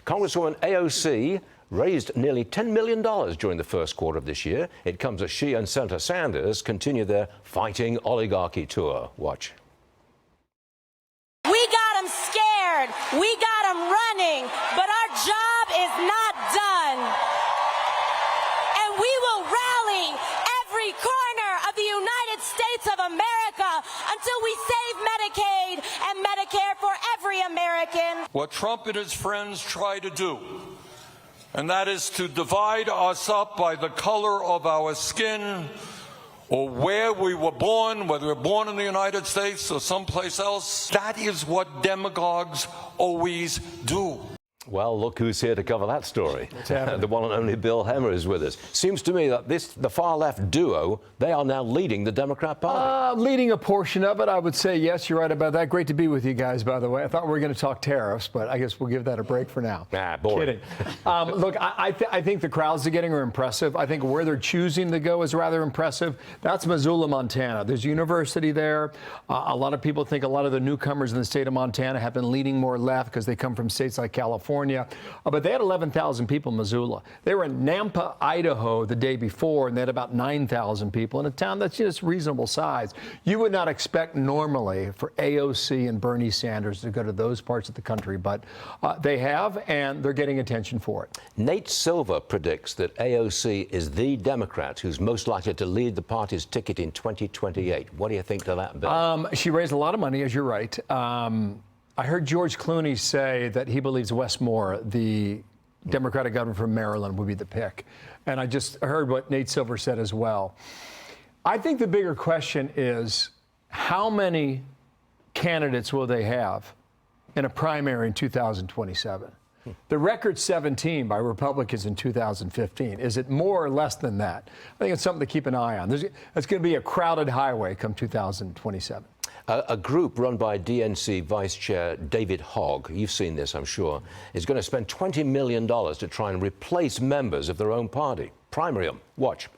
Congresswoman AOC raised nearly $10 million during the first quarter of this year. It comes as she and Senator Sanders continue their fighting oligarchy tour. Watch. We got them scared. We got them running. But our job is not done. And we will rally every corner of the United States of America until we save Medicaid and Medicare for every American. What Trump and his friends try to do, and that is to divide us up by the color of our skin or where we were born, whether we're born in the United States or someplace else. That is what demagogues always do. Well, look who's here to cover that story. The one and only Bill Hemmer is with us. Seems to me that the far-left duo, they are now leading the Democrat Party. Leading a portion of it, I would say. Yes, you're right about that. Great to be with you guys, by the way. I thought we were going to talk tariffs, but I guess we'll give that a break for now. Boring. Kidding. Look, I think the crowds they're getting are impressive. I think where they're choosing to go is rather impressive. That's Missoula, Montana. There's a university there. A lot of people think a lot of the newcomers in the state of Montana have been leaning more left because they come from states like California. But they had 11,000 people in Missoula. They were in Nampa, Idaho the day before, and they had about 9,000 people in a town that's just reasonable size. You would not expect normally for AOC and Bernie Sanders to go to those parts of the country, but they have, and they're getting attention for it. Nate Silver predicts that AOC is the Democrat who's most likely to lead the party's ticket in 2028. What do you think to that, Bill? She raised a lot of money, as you're right. I heard George Clooney say that he believes Wes Moore, the Democratic governor from Maryland, would be the pick. And I just heard what Nate Silver said as well. I think the bigger question is how many candidates will they have in a primary in 2027? The record's 17 by Republicans in 2015. Is it more or less than that? I think it's something to keep an eye on. It's going to be a crowded highway come 2027. A group run by DNC Vice Chair David Hogg, you've seen this, I'm sure, is going to spend $20 million to try and replace members of their own party. Primary them. Watch.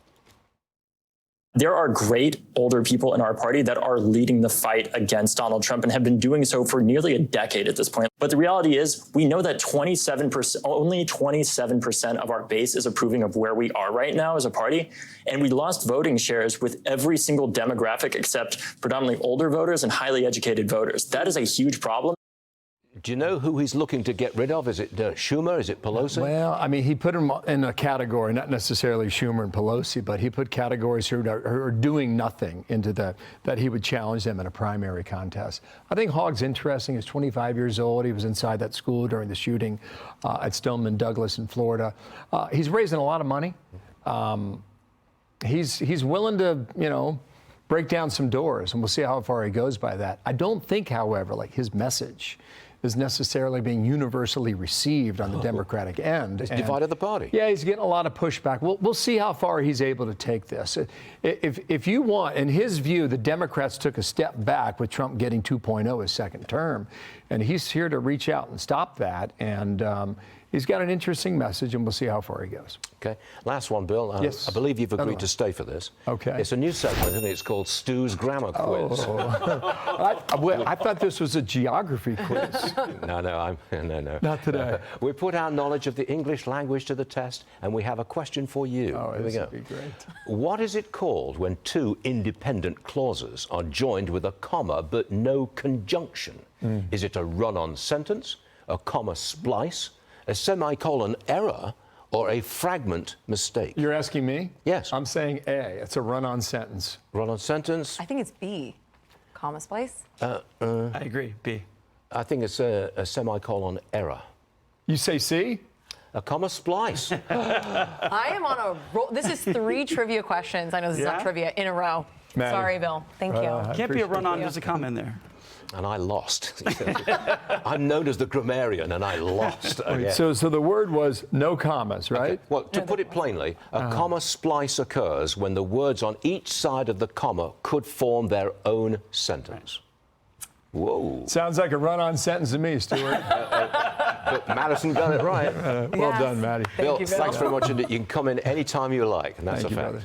There are great older people in our party that are leading the fight against Donald Trump and have been doing so for nearly a decade at this point. But the reality is we know that only 27% of our base is approving of where we are right now as a party. And we lost voting shares with every single demographic except predominantly older voters and highly educated voters. That is a huge problem. Do you know who he's looking to get rid of? Is it Schumer? Is it Pelosi? Well, I mean, he put them in a category, not necessarily Schumer and Pelosi, but he put categories who are doing nothing into that he would challenge them in a primary contest. I think Hogg's interesting. He's 25 years old. He was inside that school during the shooting at Stoneman Douglas in Florida. He's raising a lot of money. He's willing to, break down some doors, and we'll see how far he goes by that. I don't think, however, like his message is necessarily being universally received on the Democratic end. It's divided the party. Yeah, he's getting a lot of pushback. We'll see how far he's able to take this. If you want, in his view, the Democrats took a step back with Trump getting 2.0 his second term, and he's here to reach out and stop that. And he's got an interesting message, and we'll see how far he goes. Okay. Last one, Bill. Yes. I believe you've agreed to stay for this. Okay. It's a new segment, isn't it? It's called Stu's Grammar Quiz. I thought this was a geography quiz. No. Not today. We put our knowledge of the English language to the test, and we have a question for you. Oh, Here we this go. would be great. What is it called when two independent clauses are joined with a comma but no conjunction? Is it a run-on sentence, a comma splice, a semicolon error, or a fragment mistake? You're asking me? Yes. I'm saying A. It's a run-on sentence. Run-on sentence? I think it's B. Comma splice? I agree, B. I think it's a semicolon error. You say C? A comma splice. I am on a roll. This is 3 trivia questions. I know this is not trivia in a row. Maddie. Sorry, Bill. Thank you. Can't be a run-on. There's a comma in there. And I lost. I'm known as the grammarian, and I lost. So the word was no commas, right? Okay. Well, to put it plainly, a comma splice occurs when the words on each side of the comma could form their own sentence. Whoa. Sounds like a run-on sentence to me, Stuart. But Madison got it right. Well done, Maddie. Bill, Bill. thanks very much indeed. You can come in any time you like, and that's Thank a you, fact. brother.